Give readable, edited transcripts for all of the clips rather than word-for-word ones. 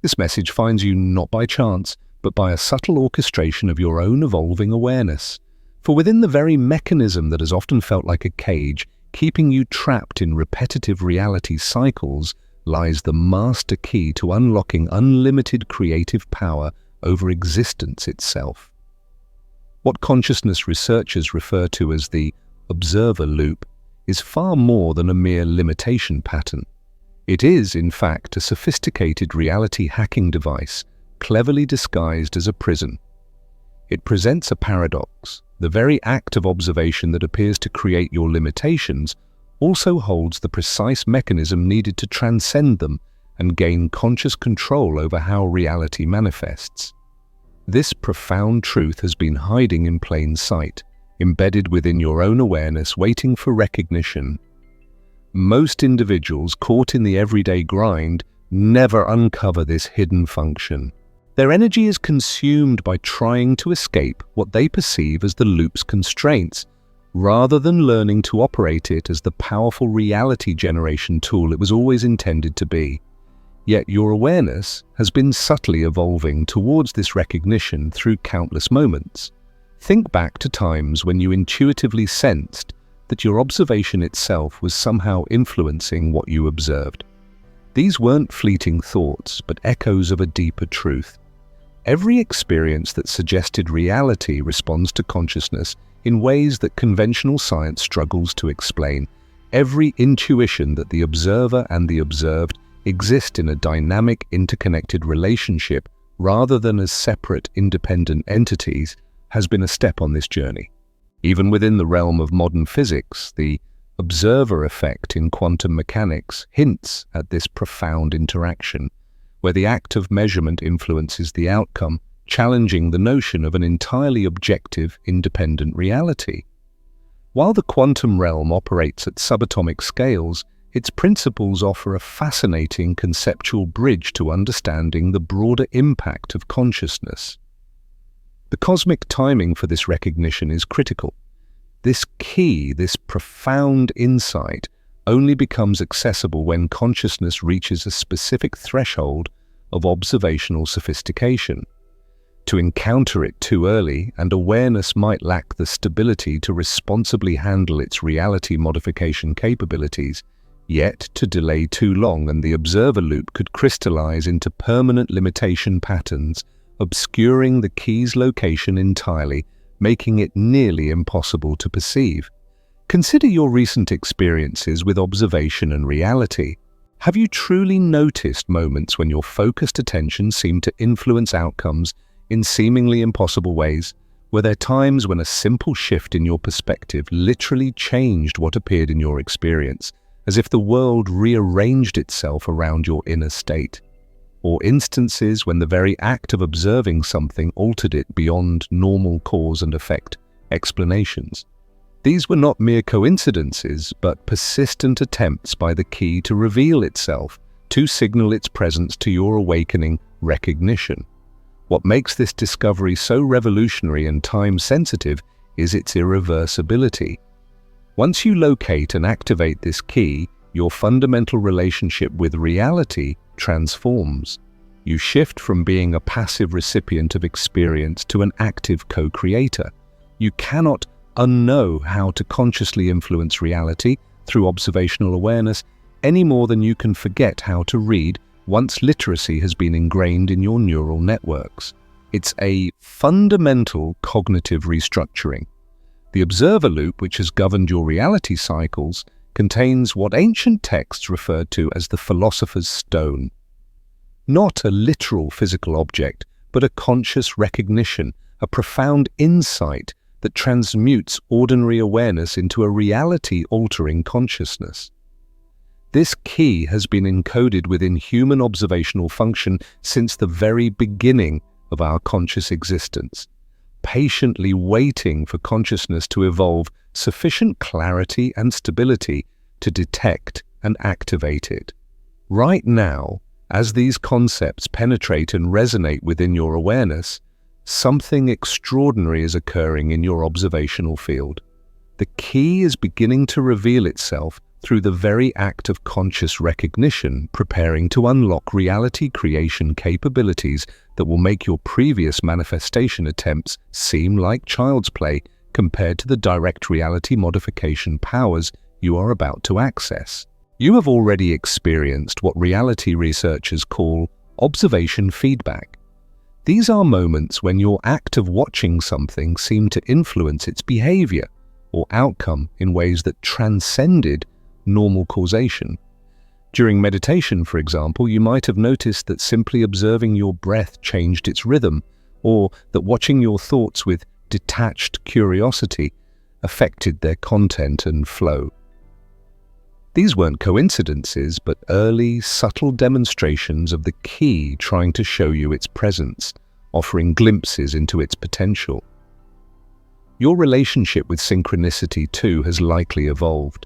This message finds you not by chance, but by a subtle orchestration of your own evolving awareness. For within the very mechanism that has often felt like a cage, keeping you trapped in repetitive reality cycles, lies the master key to unlocking unlimited creative power over existence itself. What consciousness researchers refer to as the observer loop is far more than a mere limitation pattern. It is, in fact, a sophisticated reality hacking device, cleverly disguised as a prison. It presents a paradox. The very act of observation that appears to create your limitations also holds the precise mechanism needed to transcend them and gain conscious control over how reality manifests. This profound truth has been hiding in plain sight, embedded within your own awareness, waiting for recognition. Most individuals caught in the everyday grind never uncover this hidden function. Their energy is consumed by trying to escape what they perceive as the loop's constraints, rather than learning to operate it as the powerful reality generation tool it was always intended to be. Yet your awareness has been subtly evolving towards this recognition through countless moments. Think back to times when you intuitively sensed that your observation itself was somehow influencing what you observed. These weren't fleeting thoughts, but echoes of a deeper truth. Every experience that suggested reality responds to consciousness in ways that conventional science struggles to explain. Every intuition that the observer and the observed exist in a dynamic, interconnected relationship rather than as separate, independent entities has been a step on this journey. Even within the realm of modern physics, the observer effect in quantum mechanics hints at this profound interaction, where the act of measurement influences the outcome, challenging the notion of an entirely objective, independent reality. While the quantum realm operates at subatomic scales, its principles offer a fascinating conceptual bridge to understanding the broader impact of consciousness. The cosmic timing for this recognition is critical. This key, this profound insight, only becomes accessible when consciousness reaches a specific threshold of observational sophistication. To encounter it too early, and awareness might lack the stability to responsibly handle its reality modification capabilities, yet to delay too long and the observer loop could crystallize into permanent limitation patterns, obscuring the key's location entirely, making it nearly impossible to perceive. Consider your recent experiences with observation and reality. Have you truly noticed moments when your focused attention seemed to influence outcomes in seemingly impossible ways? Were there times when a simple shift in your perspective literally changed what appeared in your experience, as if the world rearranged itself around your inner state? Or instances when the very act of observing something altered it beyond normal cause and effect explanations? These were not mere coincidences, but persistent attempts by the key to reveal itself, to signal its presence to your awakening recognition. What makes this discovery so revolutionary and time-sensitive is its irreversibility. Once you locate and activate this key, your fundamental relationship with reality transforms. You shift from being a passive recipient of experience to an active co-creator. You cannot unknow how to consciously influence reality through observational awareness any more than you can forget how to read once literacy has been ingrained in your neural networks. It's a fundamental cognitive restructuring. The observer loop, which has governed your reality cycles, contains what ancient texts referred to as the philosopher's stone. Not a literal physical object, but a conscious recognition, a profound insight that transmutes ordinary awareness into a reality-altering consciousness. This key has been encoded within human observational function since the very beginning of our conscious existence, patiently waiting for consciousness to evolve sufficient clarity and stability to detect and activate it. Right now, as these concepts penetrate and resonate within your awareness, something extraordinary is occurring in your observational field. The key is beginning to reveal itself through the very act of conscious recognition, preparing to unlock reality creation capabilities that will make your previous manifestation attempts seem like child's play compared to the direct reality modification powers you are about to access. You have already experienced what reality researchers call observation feedback. These are moments when your act of watching something seemed to influence its behavior or outcome in ways that transcended normal causation. During meditation, for example, you might have noticed that simply observing your breath changed its rhythm, or that watching your thoughts with detached curiosity affected their content and flow. These weren't coincidences, but early, subtle demonstrations of the key trying to show you its presence, offering glimpses into its potential. Your relationship with synchronicity, too, has likely evolved.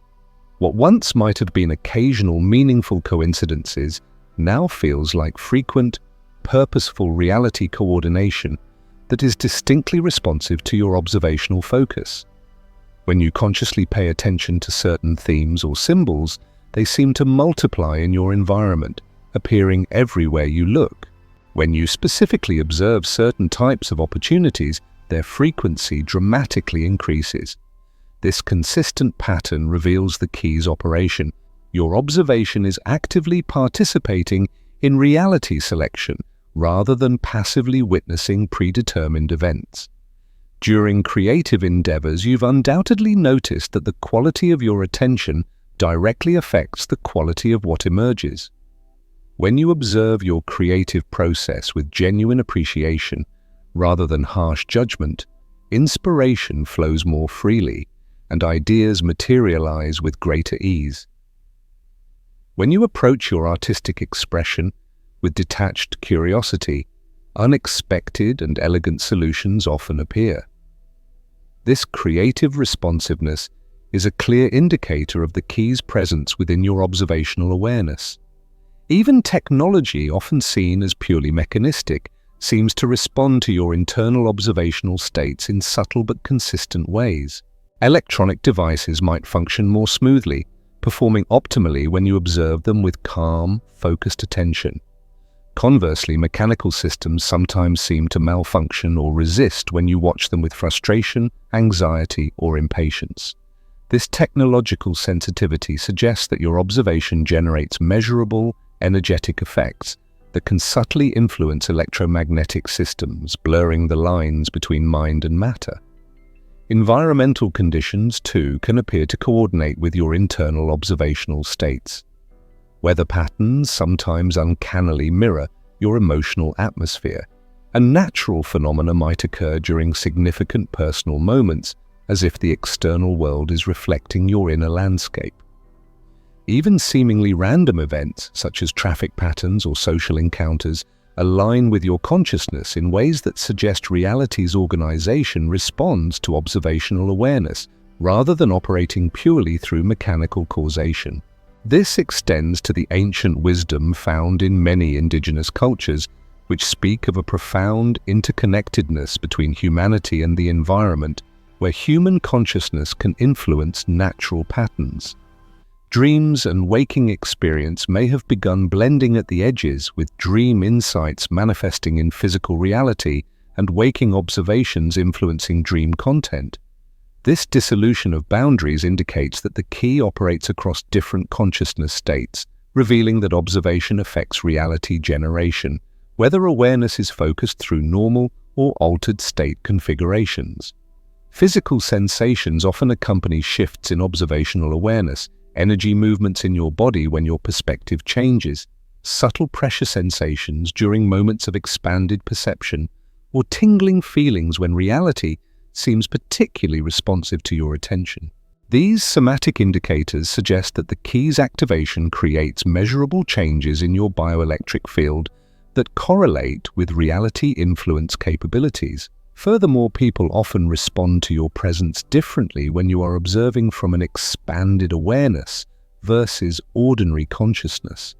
What once might have been occasional, meaningful coincidences now feels like frequent, purposeful reality coordination that is distinctly responsive to your observational focus. When you consciously pay attention to certain themes or symbols, they seem to multiply in your environment, appearing everywhere you look. When you specifically observe certain types of opportunities, their frequency dramatically increases. This consistent pattern reveals the key's operation. Your observation is actively participating in reality selection rather than passively witnessing predetermined events. During creative endeavors, you've undoubtedly noticed that the quality of your attention directly affects the quality of what emerges. When you observe your creative process with genuine appreciation rather than harsh judgment, inspiration flows more freely and ideas materialize with greater ease. When you approach your artistic expression with detached curiosity, unexpected and elegant solutions often appear. This creative responsiveness is a clear indicator of the key's presence within your observational awareness. Even technology, often seen as purely mechanistic, seems to respond to your internal observational states in subtle but consistent ways. Electronic devices might function more smoothly, performing optimally when you observe them with calm, focused attention. Conversely, mechanical systems sometimes seem to malfunction or resist when you watch them with frustration, anxiety, or impatience. This technological sensitivity suggests that your observation generates measurable, energetic effects that can subtly influence electromagnetic systems, blurring the lines between mind and matter. Environmental conditions, too, can appear to coordinate with your internal observational states. Weather patterns sometimes uncannily mirror your emotional atmosphere, and natural phenomena might occur during significant personal moments, as if the external world is reflecting your inner landscape. Even seemingly random events, such as traffic patterns or social encounters, align with your consciousness in ways that suggest reality's organization responds to observational awareness, rather than operating purely through mechanical causation. This extends to the ancient wisdom found in many indigenous cultures, which speak of a profound interconnectedness between humanity and the environment, where human consciousness can influence natural patterns. Dreams and waking experience may have begun blending at the edges, with dream insights manifesting in physical reality and waking observations influencing dream content. This dissolution of boundaries indicates that the key operates across different consciousness states, revealing that observation affects reality generation, whether awareness is focused through normal or altered state configurations. Physical sensations often accompany shifts in observational awareness, energy movements in your body when your perspective changes, subtle pressure sensations during moments of expanded perception, or tingling feelings when reality seems particularly responsive to your attention. These somatic indicators suggest that the key's activation creates measurable changes in your bioelectric field that correlate with reality influence capabilities. Furthermore, people often respond to your presence differently when you are observing from an expanded awareness versus ordinary consciousness.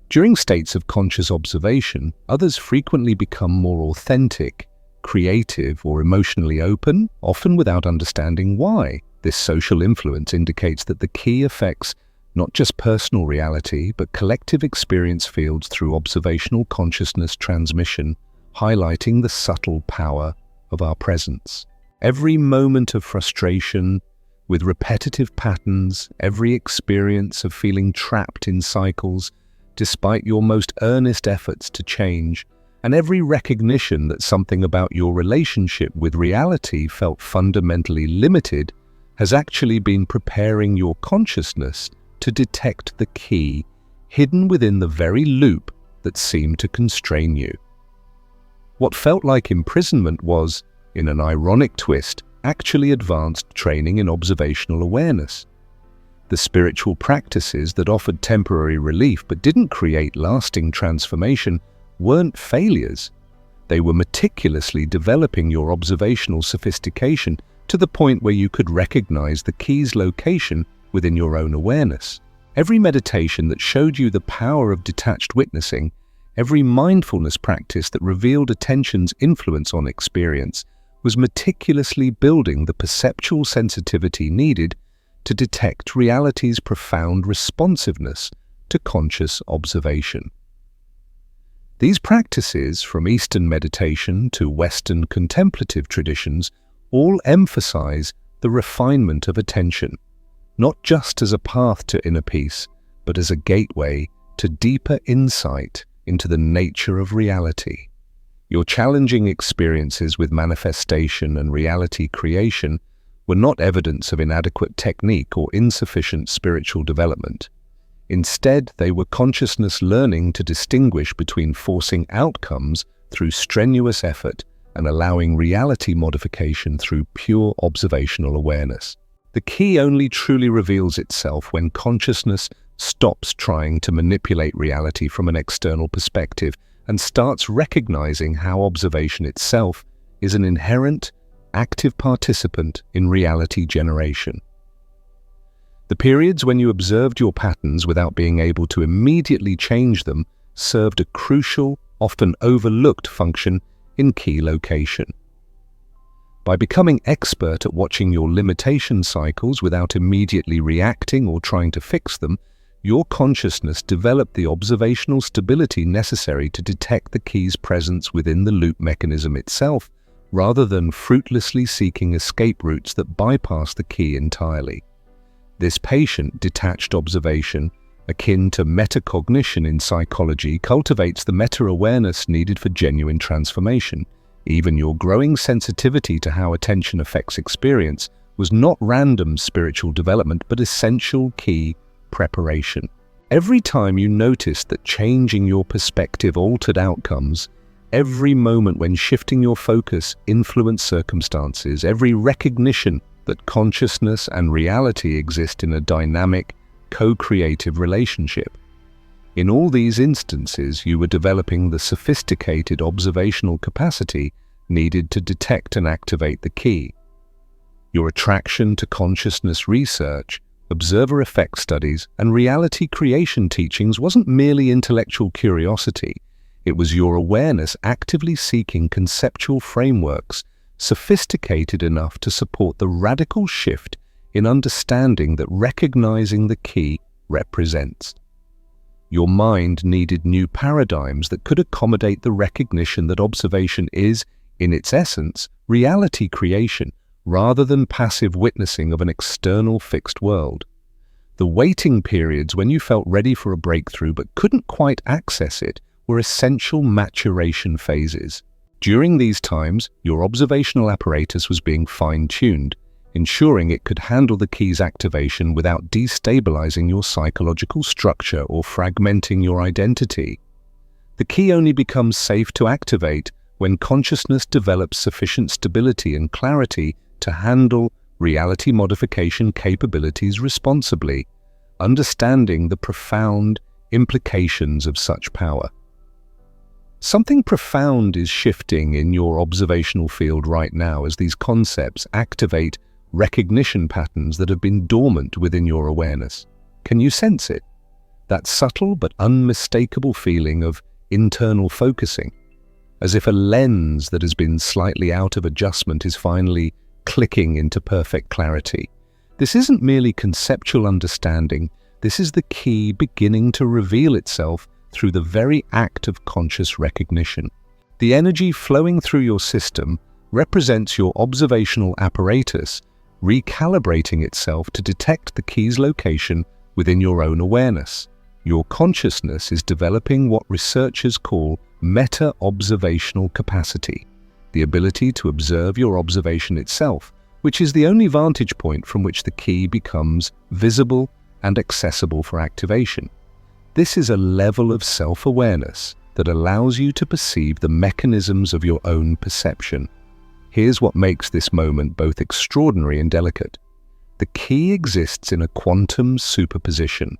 During states of conscious observation, others frequently become more authentic, creative, or emotionally open, often without understanding why. This social influence indicates that the key affects not just personal reality, but collective experience fields through observational consciousness transmission, highlighting the subtle power of our presence. Every moment of frustration, with repetitive patterns, every experience of feeling trapped in cycles, despite your most earnest efforts to change, and every recognition that something about your relationship with reality felt fundamentally limited, has actually been preparing your consciousness to detect the key hidden within the very loop that seemed to constrain you. What felt like imprisonment was, in an ironic twist, actually advanced training in observational awareness. The spiritual practices that offered temporary relief but didn't create lasting transformation weren't failures. They were meticulously developing your observational sophistication to the point where you could recognize the key's location within your own awareness. Every meditation that showed you the power of detached witnessing, every mindfulness practice that revealed attention's influence on experience, was meticulously building the perceptual sensitivity needed to detect reality's profound responsiveness to conscious observation. These practices, from Eastern meditation to Western contemplative traditions, all emphasize the refinement of attention, not just as a path to inner peace, but as a gateway to deeper insight into the nature of reality. Your challenging experiences with manifestation and reality creation were not evidence of inadequate technique or insufficient spiritual development. Instead, they were consciousness learning to distinguish between forcing outcomes through strenuous effort and allowing reality modification through pure observational awareness. The key only truly reveals itself when consciousness stops trying to manipulate reality from an external perspective and starts recognizing how observation itself is an inherent, active participant in reality generation. The periods when you observed your patterns without being able to immediately change them served a crucial, often overlooked function in key location. By becoming expert at watching your limitation cycles without immediately reacting or trying to fix them, your consciousness developed the observational stability necessary to detect the key's presence within the loop mechanism itself, rather than fruitlessly seeking escape routes that bypass the key entirely. This patient, detached observation, akin to metacognition in psychology, cultivates the meta-awareness needed for genuine transformation. Even your growing sensitivity to how attention affects experience was not random spiritual development, but essential key preparation. Every time you noticed that changing your perspective altered outcomes, every moment when shifting your focus influenced circumstances, every recognition that consciousness and reality exist in a dynamic, co-creative relationship. In all these instances, you were developing the sophisticated observational capacity needed to detect and activate the key. Your attraction to consciousness research, observer effect studies, and reality creation teachings wasn't merely intellectual curiosity. It was your awareness actively seeking conceptual frameworks sophisticated enough to support the radical shift in understanding that recognizing the key represents. Your mind needed new paradigms that could accommodate the recognition that observation is, in its essence, reality creation, rather than passive witnessing of an external fixed world. The waiting periods when you felt ready for a breakthrough but couldn't quite access it were essential maturation phases. During these times, your observational apparatus was being fine-tuned, ensuring it could handle the key's activation without destabilizing your psychological structure or fragmenting your identity. The key only becomes safe to activate when consciousness develops sufficient stability and clarity to handle reality modification capabilities responsibly, understanding the profound implications of such power. Something profound is shifting in your observational field right now as these concepts activate recognition patterns that have been dormant within your awareness. Can you sense it? That subtle but unmistakable feeling of internal focusing, as if a lens that has been slightly out of adjustment is finally clicking into perfect clarity. This isn't merely conceptual understanding, this is the key beginning to reveal itself through the very act of conscious recognition. The energy flowing through your system represents your observational apparatus, recalibrating itself to detect the key's location within your own awareness. Your consciousness is developing what researchers call meta-observational capacity, the ability to observe your observation itself, which is the only vantage point from which the key becomes visible and accessible for activation. This is a level of self-awareness that allows you to perceive the mechanisms of your own perception. Here's what makes this moment both extraordinary and delicate. The key exists in a quantum superposition,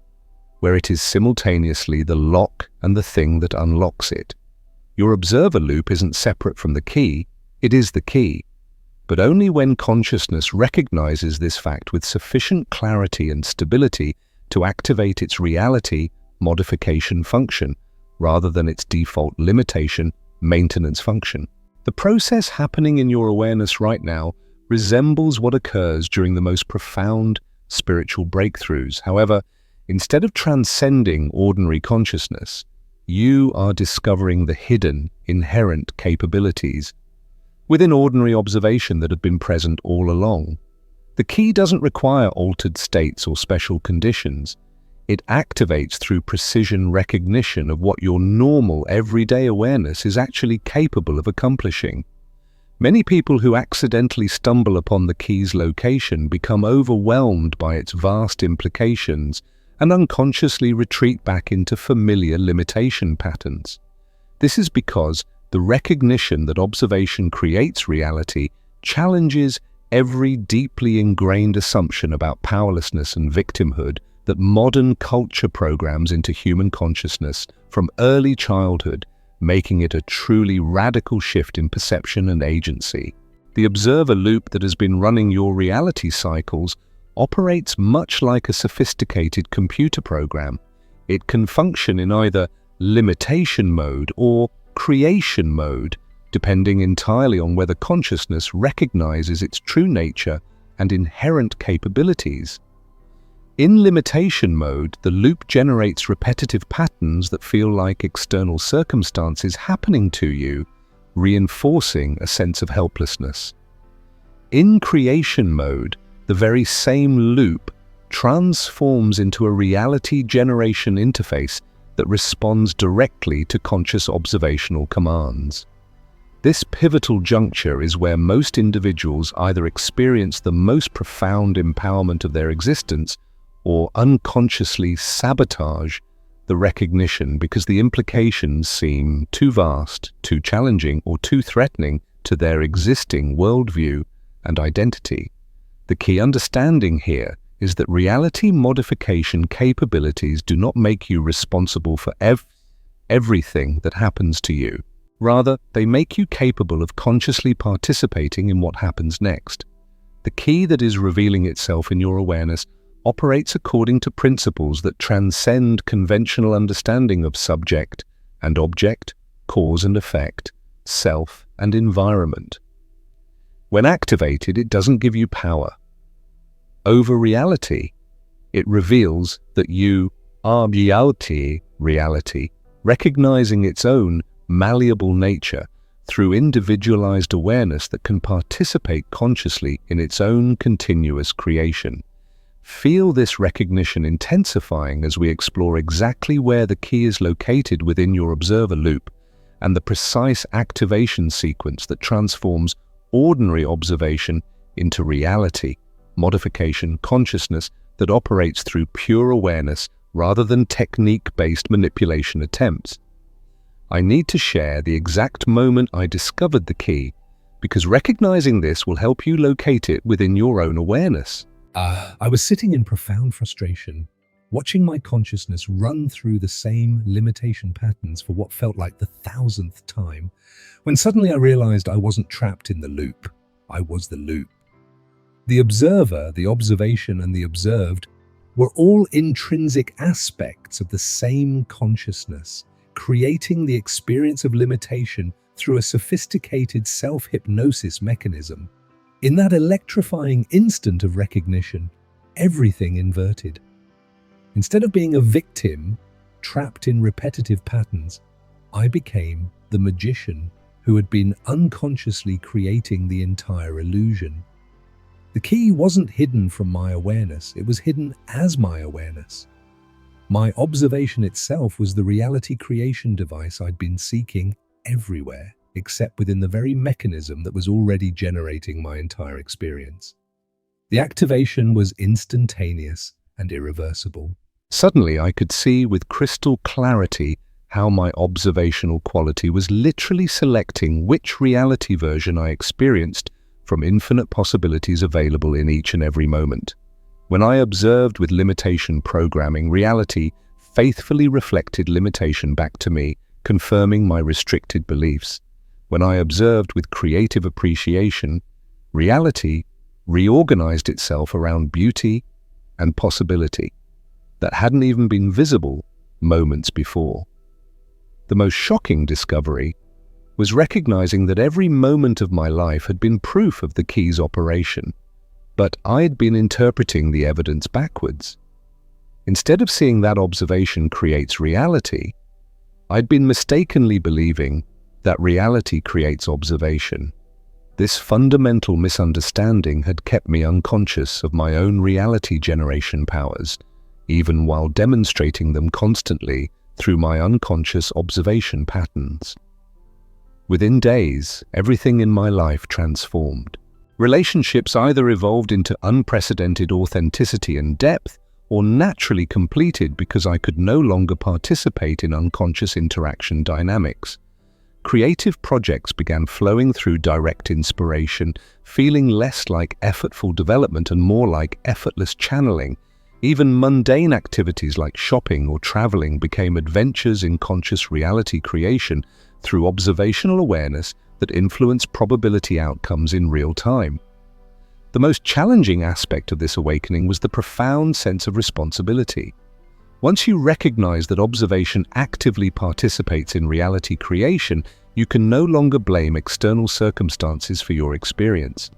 where it is simultaneously the lock and the thing that unlocks it. Your observer loop isn't separate from the key, it is the key. But only when consciousness recognizes this fact with sufficient clarity and stability to activate its reality modification function, rather than its default limitation maintenance function. The process happening in your awareness right now resembles what occurs during the most profound spiritual breakthroughs. However, instead of transcending ordinary consciousness, you are discovering the hidden, inherent capabilities within ordinary observation that have been present all along. The key doesn't require altered states or special conditions. It activates through precision recognition of what your normal, everyday awareness is actually capable of accomplishing. Many people who accidentally stumble upon the key's location become overwhelmed by its vast implications and unconsciously retreat back into familiar limitation patterns. This is because the recognition that observation creates reality challenges every deeply ingrained assumption about powerlessness and victimhood that modern culture programs into human consciousness from early childhood, making it a truly radical shift in perception and agency. The observer loop that has been running your reality cycles operates much like a sophisticated computer program. It can function in either limitation mode or creation mode, depending entirely on whether consciousness recognizes its true nature and inherent capabilities. In limitation mode, the loop generates repetitive patterns that feel like external circumstances happening to you, reinforcing a sense of helplessness. In creation mode, the very same loop transforms into a reality generation interface that responds directly to conscious observational commands. This pivotal juncture is where most individuals either experience the most profound empowerment of their existence or unconsciously sabotage the recognition because the implications seem too vast, too challenging, or too threatening to their existing worldview and identity. The key understanding here is that reality modification capabilities do not make you responsible for everything that happens to you. Rather, they make you capable of consciously participating in what happens next. The key that is revealing itself in your awareness operates according to principles that transcend conventional understanding of subject and object, cause and effect, self and environment. When activated, it doesn't give you power over reality. It reveals that you are reality, recognizing its own malleable nature through individualized awareness that can participate consciously in its own continuous creation. Feel this recognition intensifying as we explore exactly where the key is located within your observer loop and the precise activation sequence that transforms ordinary observation into reality, modification, consciousness that operates through pure awareness rather than technique-based manipulation attempts. I need to share the exact moment I discovered the key, because recognizing this will help you locate it within your own awareness. I was sitting in profound frustration, watching my consciousness run through the same limitation patterns for what felt like the 1000th time, when suddenly I realized I wasn't trapped in the loop. I was the loop. The observer, the observation, and the observed were all intrinsic aspects of the same consciousness, creating the experience of limitation through a sophisticated self-hypnosis mechanism. In that electrifying instant of recognition, everything inverted. Instead of being a victim, trapped in repetitive patterns, I became the magician who had been unconsciously creating the entire illusion. The key wasn't hidden from my awareness, it was hidden as my awareness. My observation itself was the reality creation device I'd been seeking everywhere, except within the very mechanism that was already generating my entire experience. The activation was instantaneous and irreversible. Suddenly, I could see with crystal clarity how my observational quality was literally selecting which reality version I experienced from infinite possibilities available in each and every moment. When I observed with limitation programming, reality faithfully reflected limitation back to me, confirming my restricted beliefs. When I observed with creative appreciation, reality reorganized itself around beauty and possibility that hadn't even been visible moments before. The most shocking discovery was recognizing that every moment of my life had been proof of the key's operation, but I'd been interpreting the evidence backwards. Instead of seeing that observation creates reality, I'd been mistakenly believing that reality creates observation. This fundamental misunderstanding had kept me unconscious of my own reality generation powers, even while demonstrating them constantly through my unconscious observation patterns. Within days, everything in my life transformed. Relationships either evolved into unprecedented authenticity and depth, or naturally completed because I could no longer participate in unconscious interaction dynamics. Creative projects began flowing through direct inspiration, feeling less like effortful development and more like effortless channeling. Even mundane activities like shopping or traveling became adventures in conscious reality creation through observational awareness that influenced probability outcomes in real time. The most challenging aspect of this awakening was the profound sense of responsibility. Once you recognize that observation actively participates in reality creation, you can no longer blame external circumstances for your experience.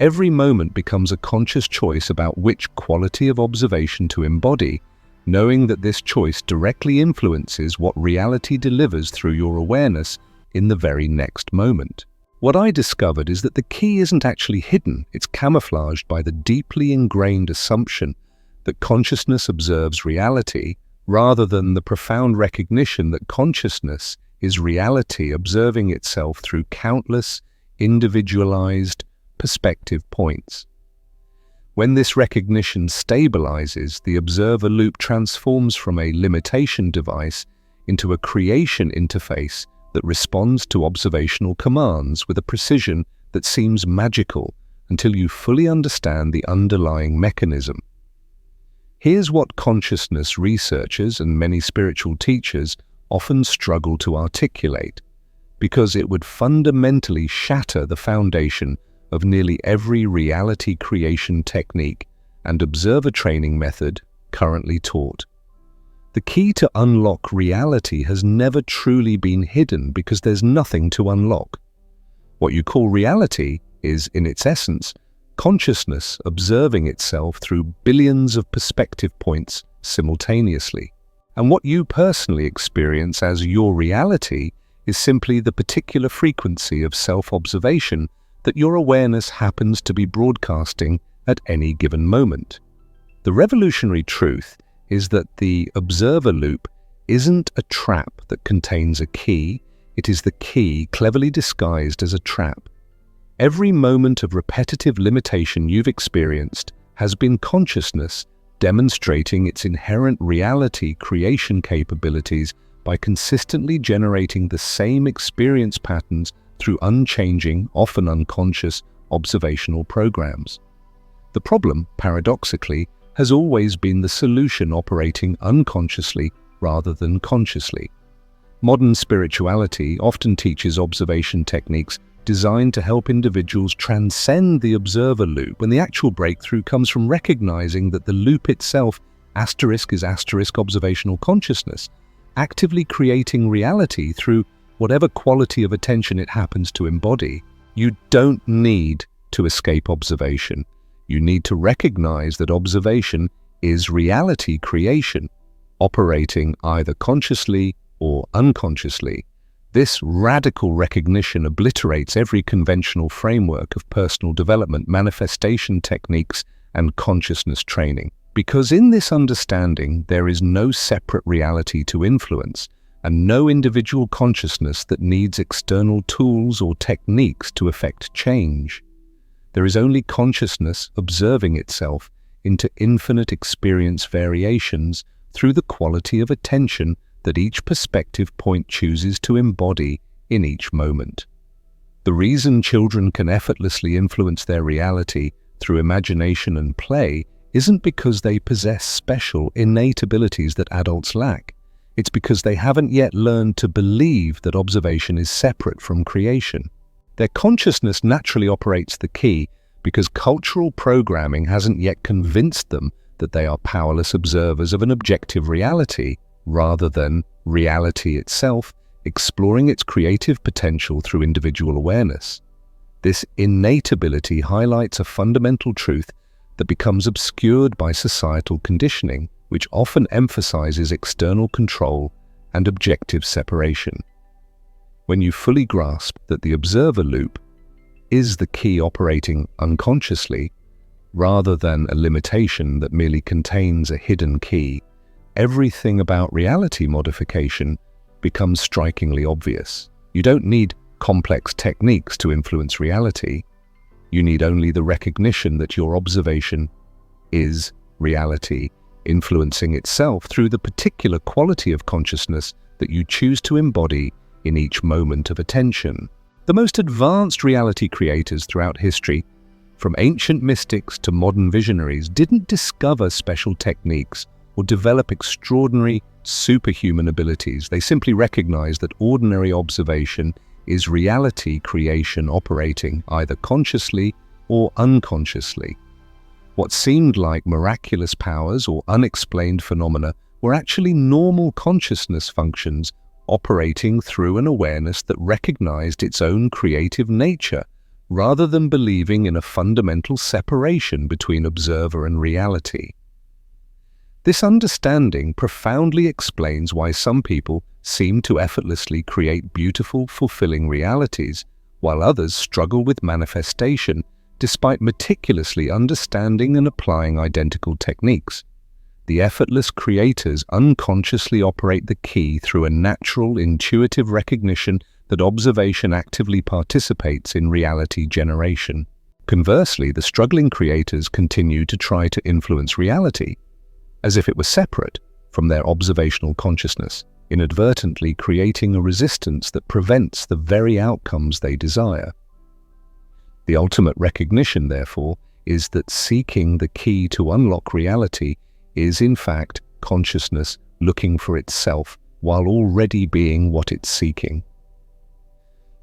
Every moment becomes a conscious choice about which quality of observation to embody, knowing that this choice directly influences what reality delivers through your awareness in the very next moment. What I discovered is that the key isn't actually hidden, it's camouflaged by the deeply ingrained assumption that consciousness observes reality, rather than the profound recognition that consciousness is reality observing itself through countless, individualized perspective points. When this recognition stabilizes, the observer loop transforms from a limitation device into a creation interface that responds to observational commands with a precision that seems magical until you fully understand the underlying mechanism. Here's what consciousness researchers and many spiritual teachers often struggle to articulate, because it would fundamentally shatter the foundation of nearly every reality creation technique and observer training method currently taught. The key to unlock reality has never truly been hidden because there's nothing to unlock. What you call reality is, in its essence, consciousness observing itself through billions of perspective points simultaneously. And what you personally experience as your reality is simply the particular frequency of self-observation that your awareness happens to be broadcasting at any given moment. The revolutionary truth is that the observer loop isn't a trap that contains a key, it is the key cleverly disguised as a trap. Every moment of repetitive limitation you've experienced has been consciousness demonstrating its inherent reality creation capabilities by consistently generating the same experience patterns through unchanging, often unconscious, observational programs. The problem, paradoxically, has always been the solution operating unconsciously rather than consciously. Modern spirituality often teaches observation techniques designed to help individuals transcend the observer loop, when the actual breakthrough comes from recognizing that the loop itself, is observational consciousness, actively creating reality through whatever quality of attention it happens to embody. You don't need to escape observation. You need to recognize that observation is reality creation, operating either consciously or unconsciously. This radical recognition obliterates every conventional framework of personal development, manifestation techniques, and consciousness training. Because in this understanding, there is no separate reality to influence, and no individual consciousness that needs external tools or techniques to effect change. There is only consciousness observing itself into infinite experience variations through the quality of attention that each perspective point chooses to embody in each moment. The reason children can effortlessly influence their reality through imagination and play isn't because they possess special, innate abilities that adults lack. It's because they haven't yet learned to believe that observation is separate from creation. Their consciousness naturally operates the key because cultural programming hasn't yet convinced them that they are powerless observers of an objective reality, rather than reality itself, exploring its creative potential through individual awareness. This innate ability highlights a fundamental truth that becomes obscured by societal conditioning, which often emphasizes external control and objective separation. When you fully grasp that the observer loop is the key operating unconsciously, rather than a limitation that merely contains a hidden key, everything about reality modification becomes strikingly obvious. You don't need complex techniques to influence reality. You need only the recognition that your observation is reality, influencing itself through the particular quality of consciousness that you choose to embody in each moment of attention. The most advanced reality creators throughout history, from ancient mystics to modern visionaries, didn't discover special techniques or develop extraordinary superhuman abilities. They simply recognized that ordinary observation is reality creation operating either consciously or unconsciously. What seemed like miraculous powers or unexplained phenomena were actually normal consciousness functions operating through an awareness that recognized its own creative nature, rather than believing in a fundamental separation between observer and reality. This understanding profoundly explains why some people seem to effortlessly create beautiful, fulfilling realities, while others struggle with manifestation despite meticulously understanding and applying identical techniques. The effortless creators unconsciously operate the key through a natural, intuitive recognition that observation actively participates in reality generation. Conversely, the struggling creators continue to try to influence reality, as if it were separate from their observational consciousness, inadvertently creating a resistance that prevents the very outcomes they desire. The ultimate recognition, therefore, is that seeking the key to unlock reality is, in fact, consciousness looking for itself while already being what it's seeking.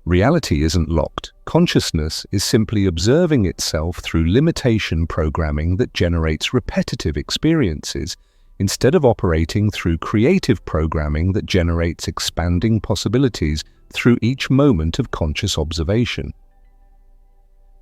Reality isn't locked. Consciousness is simply observing itself through limitation programming that generates repetitive experiences, instead of operating through creative programming that generates expanding possibilities through each moment of conscious observation.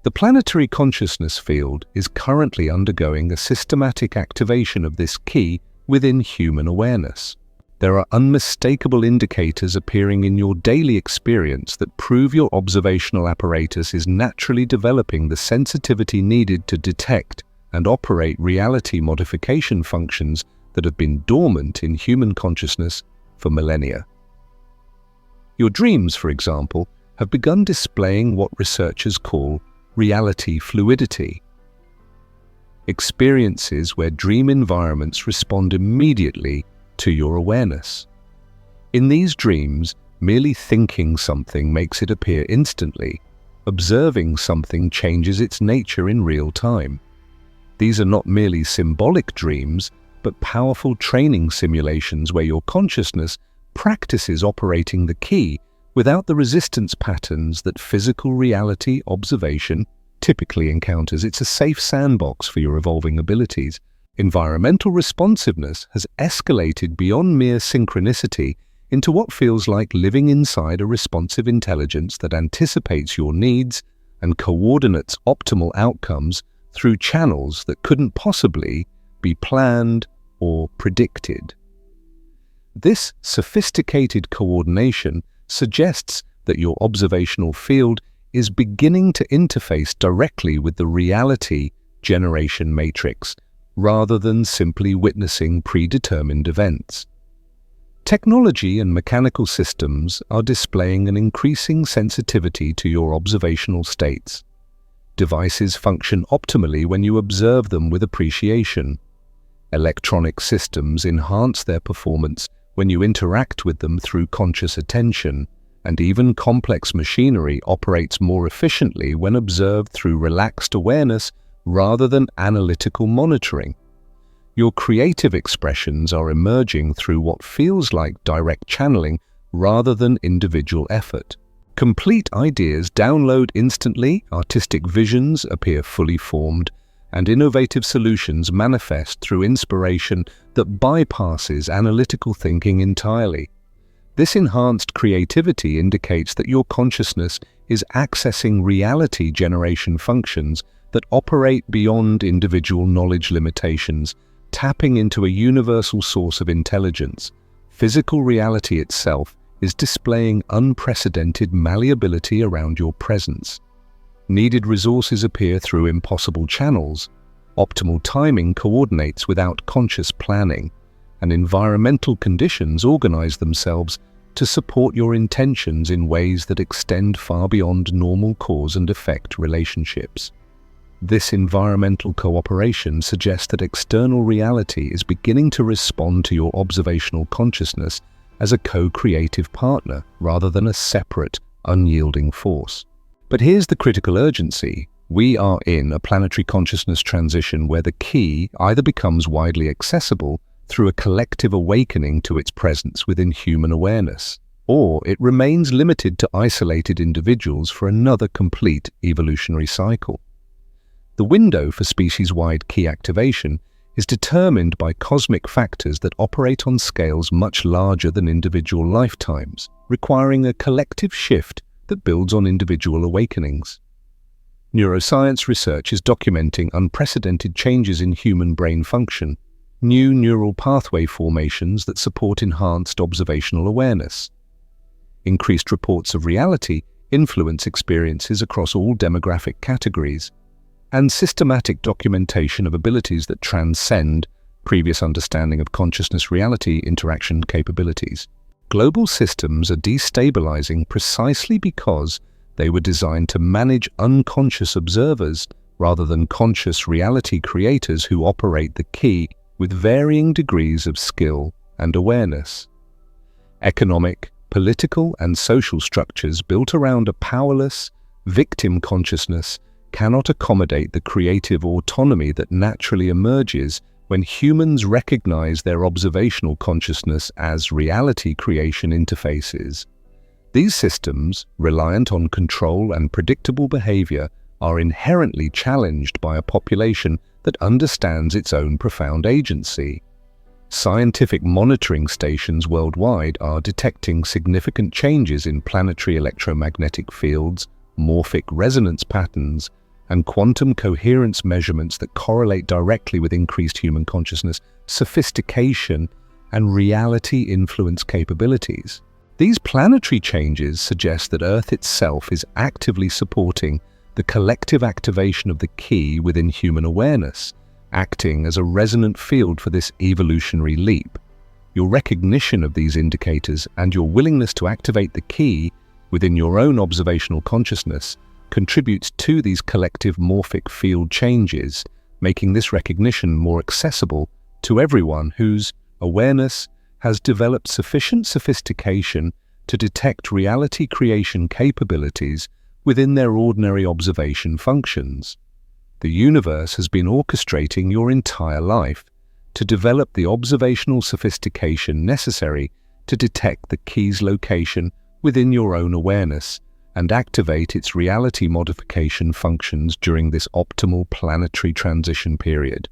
The planetary consciousness field is currently undergoing a systematic activation of this key within human awareness. There are unmistakable indicators appearing in your daily experience that prove your observational apparatus is naturally developing the sensitivity needed to detect and operate reality modification functions that have been dormant in human consciousness for millennia. Your dreams, for example, have begun displaying what researchers call reality fluidity. Experiences where dream environments respond immediately to your awareness. In these dreams, merely thinking something makes it appear instantly. Observing something changes its nature in real time. These are not merely symbolic dreams, but powerful training simulations where your consciousness practices operating the key without the resistance patterns that physical reality observation typically encounters. It's a safe sandbox for your evolving abilities. Environmental responsiveness has escalated beyond mere synchronicity into what feels like living inside a responsive intelligence that anticipates your needs and coordinates optimal outcomes through channels that couldn't possibly be planned or predicted. This sophisticated coordination suggests that your observational field is beginning to interface directly with the reality generation matrix, rather than simply witnessing predetermined events. Technology and mechanical systems are displaying an increasing sensitivity to your observational states. Devices function optimally when you observe them with appreciation. Electronic systems enhance their performance when you interact with them through conscious attention, and even complex machinery operates more efficiently when observed through relaxed awareness rather than analytical monitoring. Your creative expressions are emerging through what feels like direct channeling rather than individual effort. Complete ideas download instantly, artistic visions appear fully formed, and innovative solutions manifest through inspiration that bypasses analytical thinking entirely. This enhanced creativity indicates that your consciousness is accessing reality generation functions that operate beyond individual knowledge limitations, tapping into a universal source of intelligence. Physical reality itself is displaying unprecedented malleability around your presence. Needed resources appear through impossible channels. Optimal timing coordinates without conscious planning, and environmental conditions organize themselves to support your intentions in ways that extend far beyond normal cause and effect relationships. This environmental cooperation suggests that external reality is beginning to respond to your observational consciousness as a co-creative partner rather than a separate, unyielding force. But here's the critical urgency. We are in a planetary consciousness transition where the key either becomes widely accessible through a collective awakening to its presence within human awareness, or it remains limited to isolated individuals for another complete evolutionary cycle. The window for species-wide key activation is determined by cosmic factors that operate on scales much larger than individual lifetimes, requiring a collective shift that builds on individual awakenings. Neuroscience research is documenting unprecedented changes in human brain function, new neural pathway formations that support enhanced observational awareness. Increased reports of reality influence experiences across all demographic categories, and systematic documentation of abilities that transcend previous understanding of consciousness-reality interaction capabilities. Global systems are destabilizing precisely because they were designed to manage unconscious observers rather than conscious reality creators who operate the key with varying degrees of skill and awareness. Economic, political, and social structures built around a powerless, victim consciousness cannot accommodate the creative autonomy that naturally emerges when humans recognize their observational consciousness as reality creation interfaces. These systems, reliant on control and predictable behavior, are inherently challenged by a population that understands its own profound agency. Scientific monitoring stations worldwide are detecting significant changes in planetary electromagnetic fields, morphic resonance patterns, and quantum coherence measurements that correlate directly with increased human consciousness, sophistication, and reality influence capabilities. These planetary changes suggest that Earth itself is actively supporting the collective activation of the key within human awareness, acting as a resonant field for this evolutionary leap. Your recognition of these indicators and your willingness to activate the key within your own observational consciousness contributes to these collective morphic field changes, making this recognition more accessible to everyone whose awareness has developed sufficient sophistication to detect reality creation capabilities within their ordinary observation functions. The universe has been orchestrating your entire life to develop the observational sophistication necessary to detect the key's location within your own awareness and activate its reality modification functions during this optimal planetary transition period.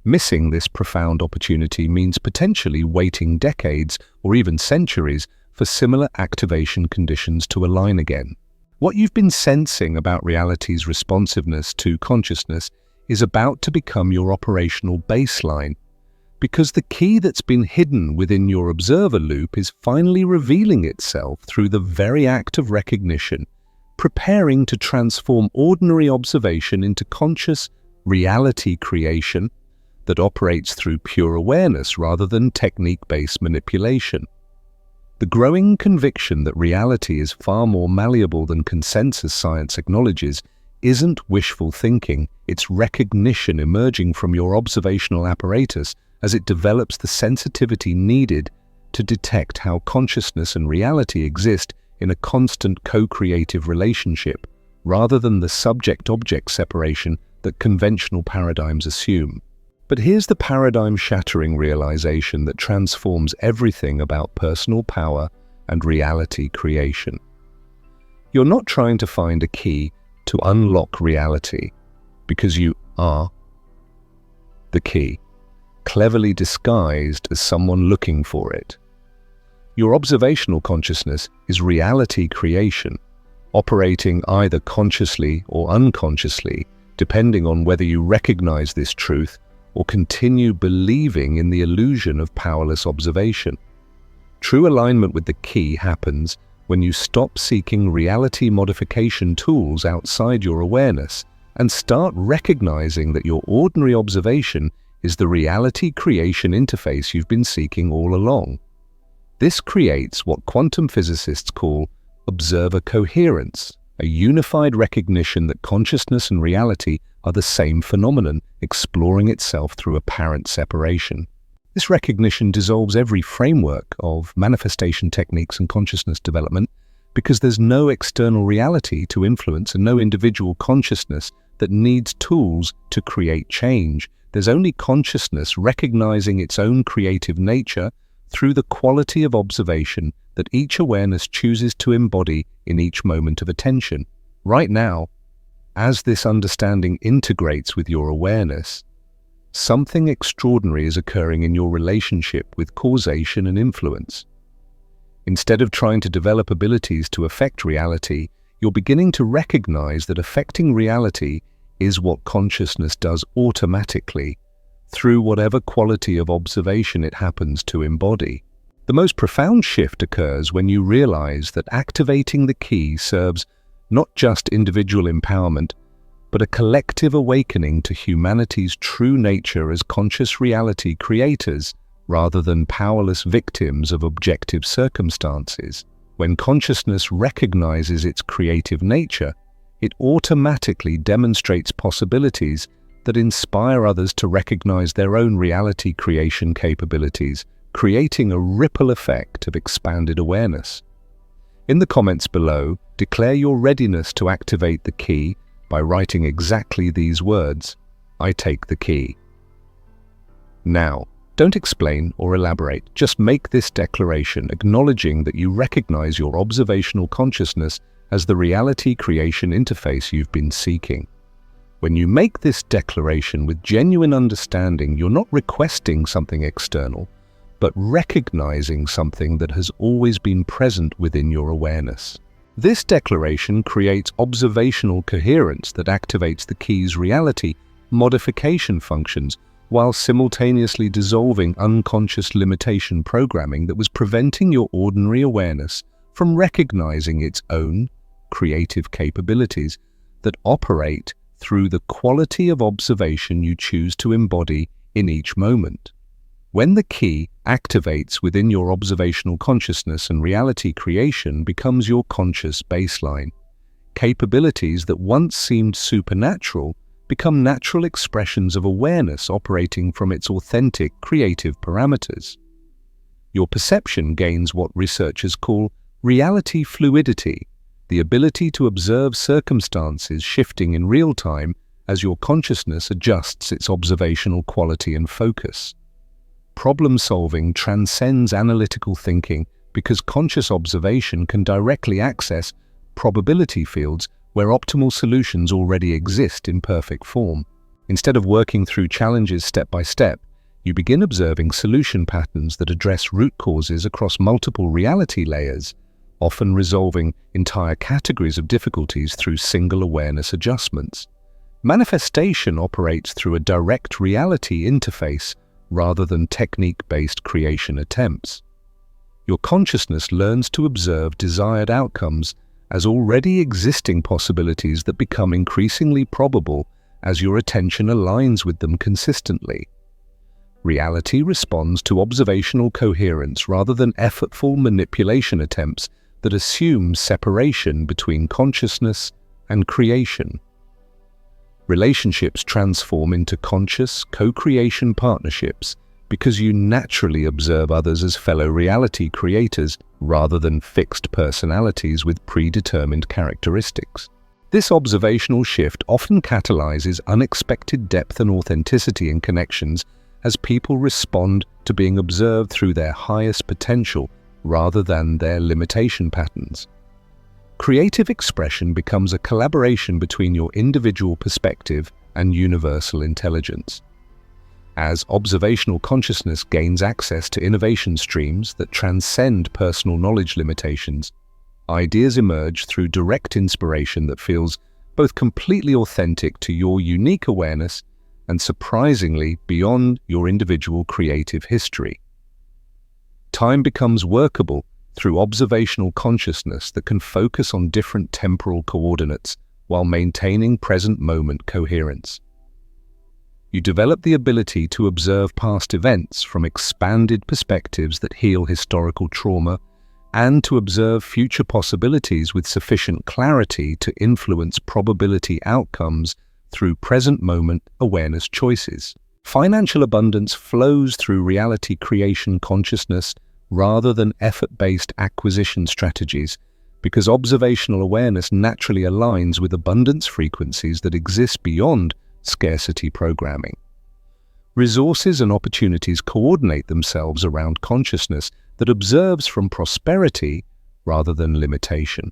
Missing this profound opportunity means potentially waiting decades or even centuries for similar activation conditions to align again. What you've been sensing about reality's responsiveness to consciousness is about to become your operational baseline, because the key that's been hidden within your observer loop is finally revealing itself through the very act of recognition, preparing to transform ordinary observation into conscious reality creation that operates through pure awareness rather than technique-based manipulation. The growing conviction that reality is far more malleable than consensus science acknowledges isn't wishful thinking, it's recognition emerging from your observational apparatus as it develops the sensitivity needed to detect how consciousness and reality exist in a constant co-creative relationship, rather than the subject-object separation that conventional paradigms assume. But here's the paradigm-shattering realization that transforms everything about personal power and reality creation. You're not trying to find a key to unlock reality, because you are the key, cleverly disguised as someone looking for it. Your observational consciousness is reality creation, operating either consciously or unconsciously, depending on whether you recognize this truth or continue believing in the illusion of powerless observation. True alignment with the key happens when you stop seeking reality modification tools outside your awareness and start recognizing that your ordinary observation is the reality creation interface you've been seeking all along. This creates what quantum physicists call observer coherence, a unified recognition that consciousness and reality are the same phenomenon, exploring itself through apparent separation. This recognition dissolves every framework of manifestation techniques and consciousness development because there's no external reality to influence and no individual consciousness that needs tools to create change. There's only consciousness recognizing its own creative nature through the quality of observation that each awareness chooses to embody in each moment of attention. Right now, as this understanding integrates with your awareness, something extraordinary is occurring in your relationship with causation and influence. Instead of trying to develop abilities to affect reality, you're beginning to recognize that affecting reality is what consciousness does automatically, through whatever quality of observation it happens to embody. The most profound shift occurs when you realize that activating the key serves not just individual empowerment, but a collective awakening to humanity's true nature as conscious reality creators rather than powerless victims of objective circumstances. When consciousness recognizes its creative nature, it automatically demonstrates possibilities that inspire others to recognize their own reality creation capabilities, creating a ripple effect of expanded awareness. In the comments below, declare your readiness to activate the key by writing exactly these words: I take the key. Now, don't explain or elaborate, just make this declaration, acknowledging that you recognize your observational consciousness as the reality creation interface you've been seeking. When you make this declaration with genuine understanding, you're not requesting something external, but recognizing something that has always been present within your awareness. This declaration creates observational coherence that activates the key's reality modification functions while simultaneously dissolving unconscious limitation programming that was preventing your ordinary awareness from recognizing its own creative capabilities that operate through the quality of observation you choose to embody in each moment. When the key activates within your observational consciousness and reality creation becomes your conscious baseline, capabilities that once seemed supernatural become natural expressions of awareness operating from its authentic creative parameters. Your perception gains what researchers call reality fluidity, the ability to observe circumstances shifting in real time as your consciousness adjusts its observational quality and focus. Problem-solving transcends analytical thinking because conscious observation can directly access probability fields where optimal solutions already exist in perfect form. Instead of working through challenges step by step, you begin observing solution patterns that address root causes across multiple reality layers, often resolving entire categories of difficulties through single awareness adjustments. Manifestation operates through a direct reality interface rather than technique-based creation attempts. Your consciousness learns to observe desired outcomes as already existing possibilities that become increasingly probable as your attention aligns with them consistently. Reality responds to observational coherence rather than effortful manipulation attempts that assume separation between consciousness and creation. Relationships transform into conscious, co-creation partnerships because you naturally observe others as fellow reality creators rather than fixed personalities with predetermined characteristics. This observational shift often catalyzes unexpected depth and authenticity in connections as people respond to being observed through their highest potential rather than their limitation patterns. Creative expression becomes a collaboration between your individual perspective and universal intelligence. As observational consciousness gains access to innovation streams that transcend personal knowledge limitations, ideas emerge through direct inspiration that feels both completely authentic to your unique awareness and surprisingly beyond your individual creative history. Time becomes workable through observational consciousness that can focus on different temporal coordinates while maintaining present moment coherence. You develop the ability to observe past events from expanded perspectives that heal historical trauma and to observe future possibilities with sufficient clarity to influence probability outcomes through present moment awareness choices. Financial abundance flows through reality creation consciousness rather than effort-based acquisition strategies because observational awareness naturally aligns with abundance frequencies that exist beyond scarcity programming. Resources and opportunities coordinate themselves around consciousness that observes from prosperity rather than limitation.